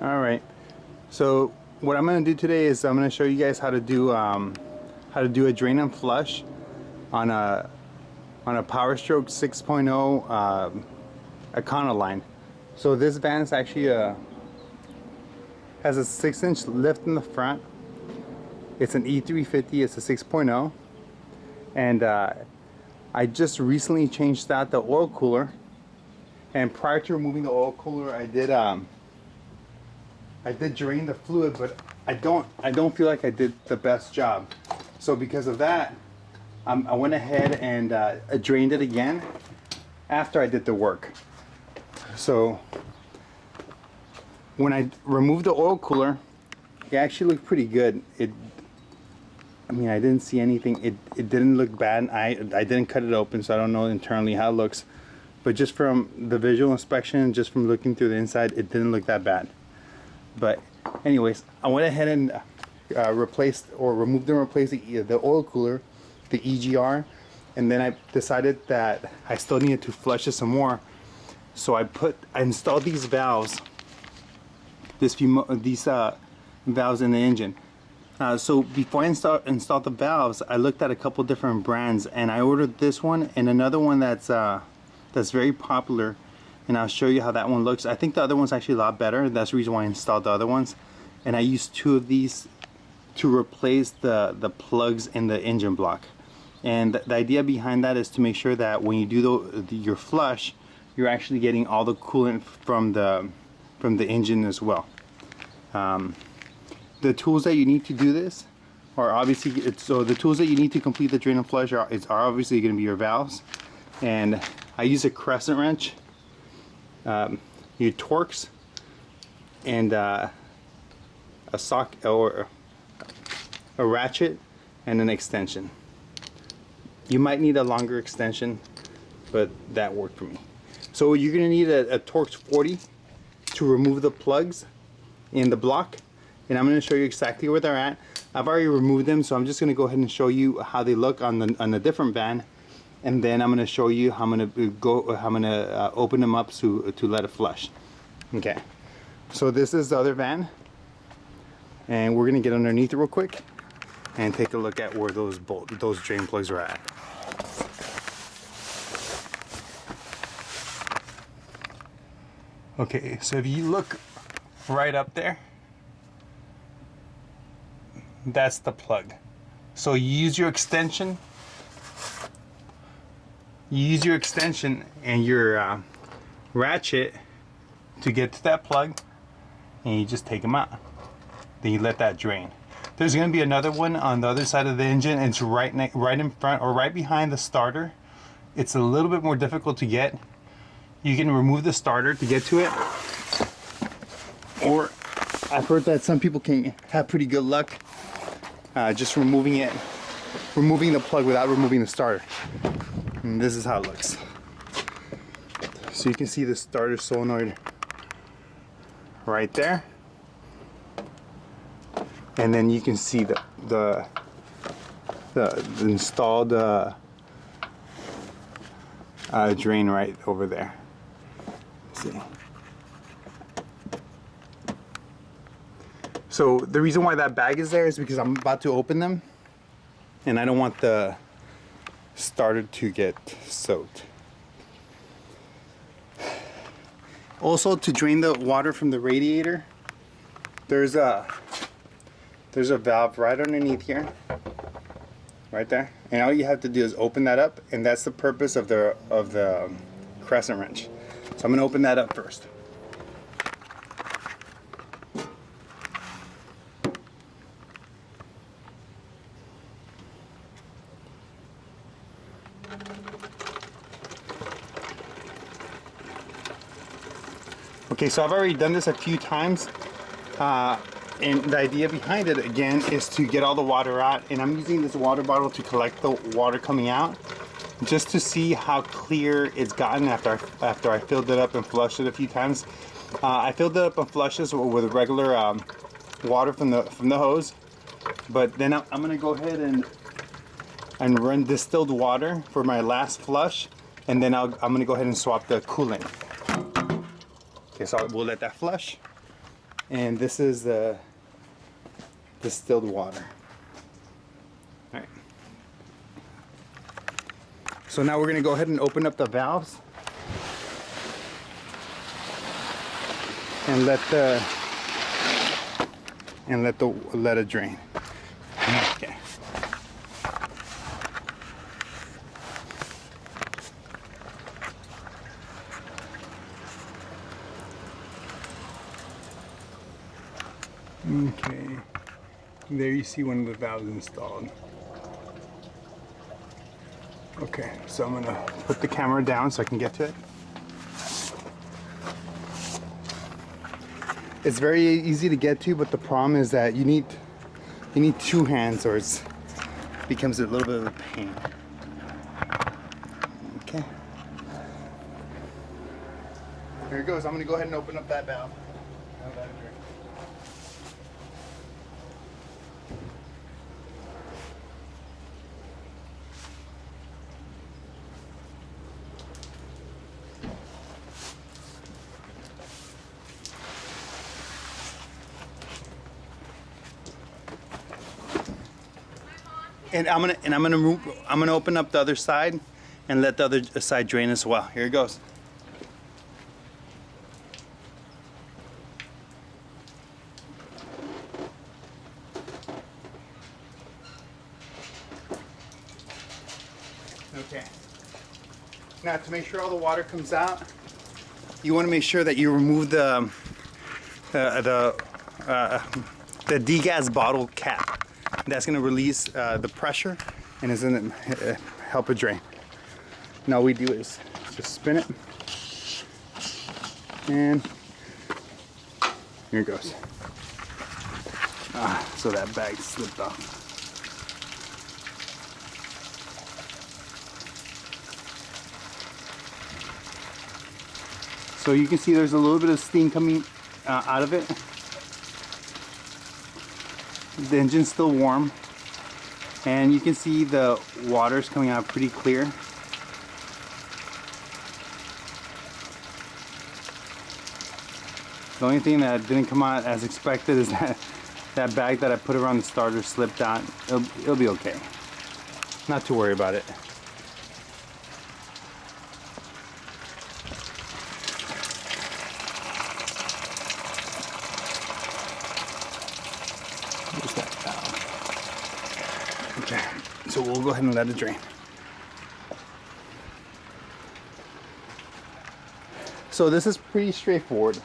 All right. So what I'm going to do today is I'm going to show you guys how to do a drain and flush on a Power Stroke 6.0 Econoline. So this van is actually has a 6-inch lift in the front. It's an E350. It's a 6.0, and I just recently changed out the oil cooler. And prior to removing the oil cooler, I did drain the fluid, but I don't feel like I did the best job. So because of that, I went ahead and drained it again after I did the work. So when I removed the oil cooler, it actually looked pretty good. I mean, I didn't see anything. It didn't look bad. I didn't cut it open, so I don't know internally how it looks. But just from the visual inspection, just from looking through the inside, it didn't look that bad. But anyways, I went ahead and removed and replaced the oil cooler, the EGR, and then I decided that I still needed to flush it some more. So I installed these valves, these valves in the engine. So before I installed the valves, I looked at a couple different brands, and I ordered this one and another one that's very popular, and I'll show you how that one looks. I think the other one's actually a lot better. That's the reason why I installed the other ones. And I used 2 of these to replace the plugs in the engine block. And the idea behind that is to make sure that when you do your flush, you're actually getting all the coolant from the engine as well. The tools that you need to do this are obviously the tools that you need to complete the drain and flush are obviously going to be your valves. And I use a Crescent wrench, your Torx, and a socket or a ratchet and an extension. You might need a longer extension, but that worked for me. So you're going to need a Torx 40 to remove the plugs in the block, and I'm going to show you exactly where they're at. I've already removed them, so I'm just going to go ahead and show you how they look on the different van, and then I'm going to show you how I'm going to open them up to let it flush. Okay, so this is the other van, and we're going to get underneath it real quick and take a look at where those drain plugs are at. Okay, so if you look right up there, that's the plug. So you use your extension. You use your extension and your ratchet to get to that plug, and you just take them out. Then you let that drain. There's going to be another one on the other side of the engine, and it's right in front or right behind the starter. It's a little bit more difficult to get. You can remove the starter to get to it, or I've heard that some people can have pretty good luck just removing the plug without removing the starter. And this is how it looks. So you can see the starter solenoid right there, and then you can see the installed drain right over there. Let's see. So the reason why that bag is there is because I'm about to open them, and I don't want the starter to get soaked. Also, to drain the water from the radiator, there's a valve right underneath here, right there, and all you have to do is open that up, and that's the purpose of the Crescent wrench. So I'm going to open that up first. Okay, so I've already done this a few times, and the idea behind it again is to get all the water out, and I'm using this water bottle to collect the water coming out, just to see how clear it's gotten after I filled it up and flushed it a few times. I filled it up and flushed this with regular water from the hose, but then I'm gonna go ahead and run distilled water for my last flush, and then I'm gonna go ahead and swap the coolant. Okay, so we'll let that flush. And this is the distilled water. All right. So now we're going to go ahead and open up the valves and let it drain. Okay. Okay. There you see one of the valves installed. Okay, so I'm gonna put the camera down so I can get to it. It's very easy to get to, but the problem is that you need two hands, or it becomes a little bit of a pain. Okay. Here it goes. I'm gonna go ahead and open up that valve. And I'm gonna open up the other side and let the other side drain as well. Here it goes. Okay. Now to make sure all the water comes out, you want to make sure that you remove the degas bottle cap. That's going to release the pressure and is going to help it drain. Now all we do is just spin it, and here it goes. So that bag slipped off. So you can see there's a little bit of steam coming out of it. The engine's still warm, and you can see the water's coming out pretty clear. The only thing that didn't come out as expected is that bag that I put around the starter slipped out. It'll be okay. Not to worry about it. Okay, so we'll go ahead and let it drain. So this is pretty straightforward.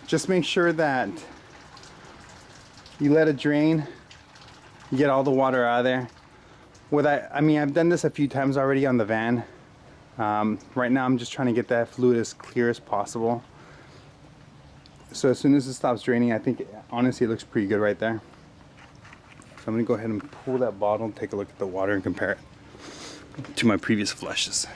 Just make sure that you let it drain, you get all the water out of there. I mean, I've done this a few times already on the van. Right now I'm just trying to get that fluid as clear as possible. So as soon as it stops draining, I think honestly it looks pretty good right there. So I'm going to go ahead and pull that bottle and take a look at the water and compare it to my previous flushes.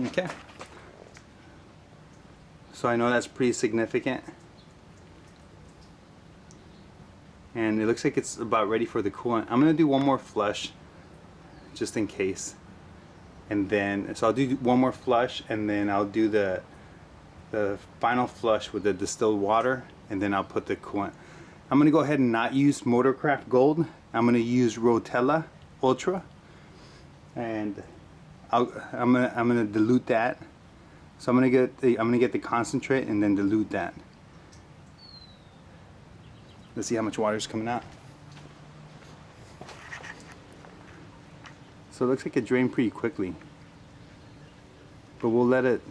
Okay. So I know that's pretty significant. And it looks like it's about ready for the coolant. I'm going to do one more flush just in case. And then, so I'll do one more flush, and then I'll do the final flush with the distilled water, and then I'll put the coolant. I'm going to go ahead and not use Motorcraft Gold. I'm going to use Rotella Ultra, and I'm going to dilute that. So I'm going to get the concentrate and then dilute that. Let's see how much water is coming out. So it looks like it drained pretty quickly, but we'll let it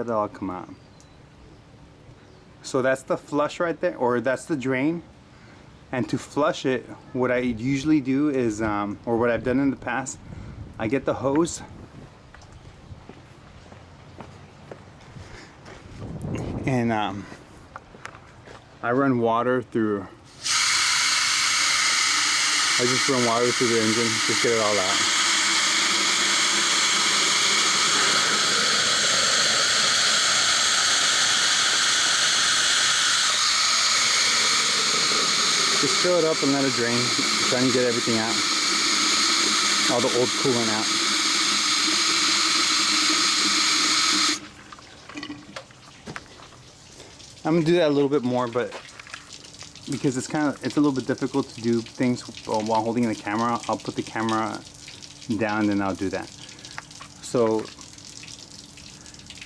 all come out. So that's the flush right there, or that's the drain. And to flush it, what I usually do is, or what I've done in the past, I get the hose and I run water through. I just run water through the engine, just get it all out. Just fill it up and let it drain. Try and get everything out. All the old coolant out. I'm gonna do that a little bit more, but because it's a little bit difficult to do things while holding the camera, I'll put the camera down and I'll do that. So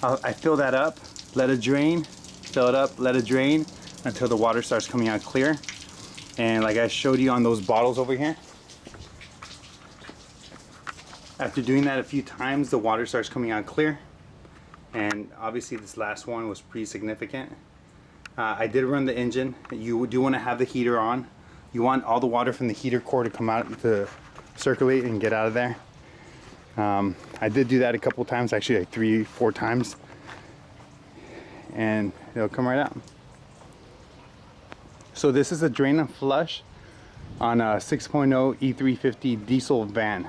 I fill that up, let it drain, fill it up, let it drain until the water starts coming out clear. And like I showed you on those bottles over here, after doing that a few times, the water starts coming out clear. And obviously this last one was pretty significant. I did run the engine. You do want to have the heater on. You want all the water from the heater core to come out to circulate and get out of there. I did do that a couple times, actually like 3-4 times, and it'll come right out. So this is a drain and flush on a 6.0 E350 diesel van.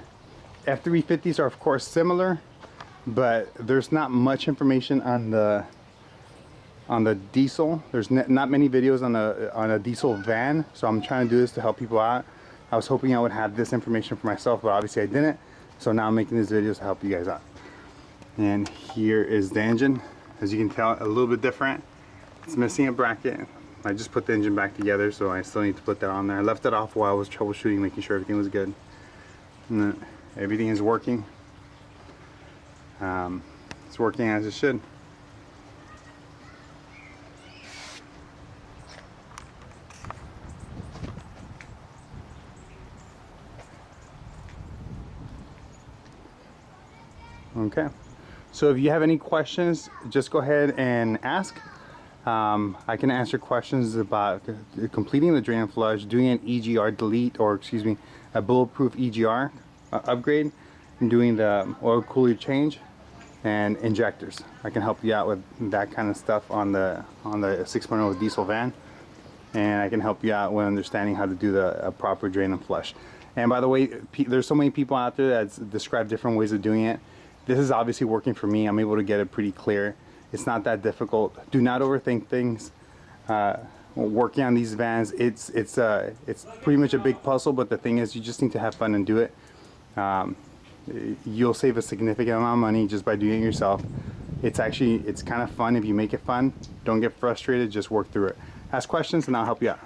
F350s are of course similar, but there's not much information on the diesel. There's not many videos on a diesel van, so I'm trying to do this to help people out. I was hoping I would have this information for myself, but obviously I didn't. So now I'm making these videos to help you guys out. And here is the engine. As you can tell, a little bit different. It's missing a bracket. I just put the engine back together, so I still need to put that on there. I left it off while I was troubleshooting, making sure everything was good. And everything is working. It's working as it should. Okay, so if you have any questions, just go ahead and ask. I can answer questions about completing the drain and flush, doing an EGR delete, or excuse me, a bulletproof EGR upgrade, and doing the oil cooler change and injectors. I can help you out with that kind of stuff on the 6.0 diesel van, and I can help you out with understanding how to do the proper drain and flush. And by the way, there's so many people out there that describe different ways of doing it. This is obviously working for me. I'm able to get it pretty clear. It's not that difficult. Do not overthink things. Working on these vans, it's pretty much a big puzzle, but the thing is, you just need to have fun and do it. You'll save a significant amount of money just by doing it yourself. It's kind of fun if you make it fun. Don't get frustrated, just work through it. Ask questions and I'll help you out.